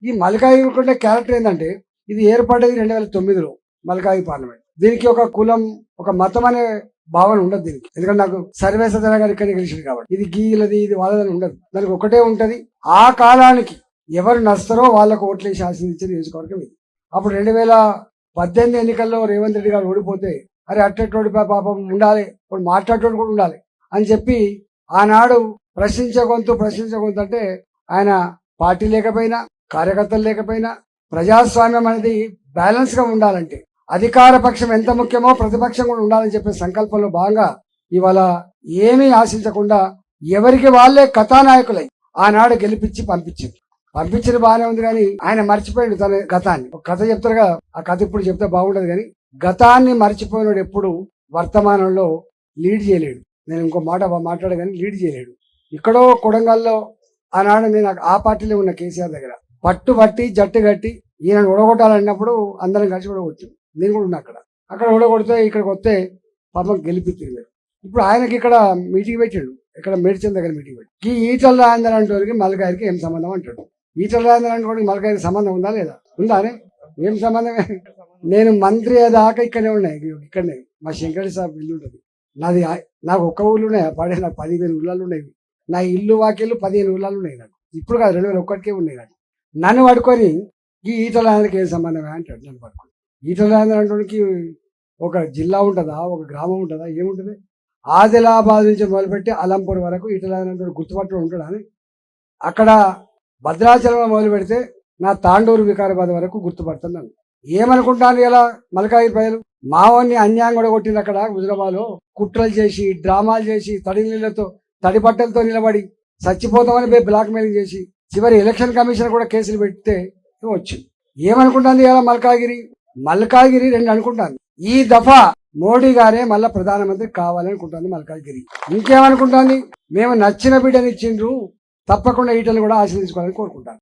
ఈ మల్కాజ్గిరి క్యారెక్టర్ ఏంటంటే ఇది ఏర్పడ్డది 2009లో మల్కాజ్గిరి పార్లమెంట్. దీనికి ఒక కులం ఒక మతం అనే భావన ఉండదు దీనికి. ఎందుకంటే నాకు సర్వేశ్వర గారు ఇక్కడ గెలిచింది కాబట్టి ఇది గీలది ఇది వాళ్ళదని ఉండదు. దానికి ఒకటే ఉంటది, ఆ కాలానికి ఎవరు నస్తారో వాళ్ళకు ఓట్లేసి ఆశీర్వదించే నియోజకవర్గం ఇది. అప్పుడు 2018 ఎన్నికల్లో రేవంత్ రెడ్డి గారు ఓడిపోతే అరే అట్టేటోడి పాపం ఉండాలి, ఇప్పుడు మాట్లాడేటోడు కూడా ఉండాలి అని చెప్పి ఆనాడు ప్రశ్నించే గొంతు అంటే ఆయన పార్టీ లేకపోయినా కార్యకర్తలు లేకపోయినా ప్రజాస్వామ్యం అనేది బ్యాలెన్స్ గా ఉండాలంటే అధికార పక్షం ఎంత ముఖ్యమో ప్రతిపక్షం కూడా ఉండాలని చెప్పే సంకల్పంలో భాగంగా ఇవాళ ఏమీ ఆశించకుండా ఎవరికి వాళ్ళే కథానాయకులై ఆనాడు గెలిపించి పంపించిన బాగానే ఉంది, కానీ ఆయన మర్చిపోయాడు తన గతాన్ని. ఒక కథ చెప్తారుగా, ఆ కథ ఇప్పుడు చెప్తే బాగుండదు, కానీ గతాన్ని మర్చిపోయినాడు ఎప్పుడు వర్తమానంలో లీడ్ చేయలేడు. నేను ఇంకో మాట మాట్లాడే కానీ లీడ్ చేయలేడు. ఇక్కడో కొడంగల్లో ఆనాడు నేను ఆ పార్టీలో ఉన్న కేసీఆర్ దగ్గర పట్టుబట్టి జట్టు కట్టి ఈయన ఓడగొట్టాలన్నప్పుడు అందరం కలిసి ఓడగొట్టాం. నేను కూడా ఉన్నా అక్కడ ఓడగొడితే ఇక్కడికి వస్తే పాపం గెలిపిస్తారు. ఇప్పుడు ఆయనకి ఇక్కడ మీటింగ్ పెట్టాడు, ఇక్కడ మేడ్చల్ దగ్గర మీటింగ్ పెట్టి ఈటల రాజేందర్ అంటోరికి మల్కాజ్గిరికి ఏం సంబంధం అంటాడు. ఈటల రాజేందర్ అంటోనికి మల్కాజ్గిరికి సంబంధం ఉందా లేదా? ఉందా అనే ఏం సంబంధమే. నేను మంత్రి దాకా ఇక్కడనే ఉన్నాయి, ఇక్కడనే మా శంకర్ సాబ్ ఇల్లు ఉంటుంది. నాకు ఒక్క ఊళ్ళు ఉన్నాయి, నాకు 15 ఊళ్ళలు ఉన్నాయి. నా ఇల్లు వాకిళ్ళు 15 ఊళ్ళలు ఉన్నాయి నాకు. ఇప్పుడు కాదు 2001కే ఉన్నాయి నాకు. నన్ను పడుకొని ఈ ఈటల రాజేందర్కి ఏం సంబంధమే అంటాడు. నన్ను పడుకొని ఈటల రాజేందర్ అంటోనికి ఒక జిల్లా ఉంటుందా, ఒక గ్రామం ఉంటుందా, ఏముంటుంది? ఆదిలాబాద్ నుంచి మొదలుపెట్టి అలంపూర్ వరకు ఈటల రాజేందర్ గుర్తుపట్టు ఉంటాడు అని, అక్కడ భద్రాచలంలో మొదలు పెడితే నా తాండూరు వికారాబాద్ వరకు గుర్తుపడుతున్నాను. ఏమనుకుంటాను ఇలా మల్కాజ్గిరి ప్రజలు? మావోని అన్యాయం కూడా కొట్టింది అక్కడ హుజరాబాద్లో. కుట్రలు చేసి డ్రామాలు చేసి తడి నీళ్లతో తడి బట్టలతో నిలబడి చచ్చిపోతామని బ్లాక్ మెయిలింగ్ చేసి చివరి ఎలక్షన్ కమిషన్ కూడా కేసులు పెడితే వచ్చింది. ఏమనుకుంటుంది ఇలా మల్కాజ్గిరి 2 అనుకుంటాను. ఈ దఫా మోడీ గారే మళ్ళా ప్రధానమంత్రి కావాలనుకుంటుంది మల్కాజ్గిరి. ఇంకేమనుకుంటుంది? మేము నచ్చిన బిడ్డనిచ్చిండ్రు, తప్పకుండా ఈటలు కూడా ఆశీర్వదించుకోవాలని కోరుకుంటాను.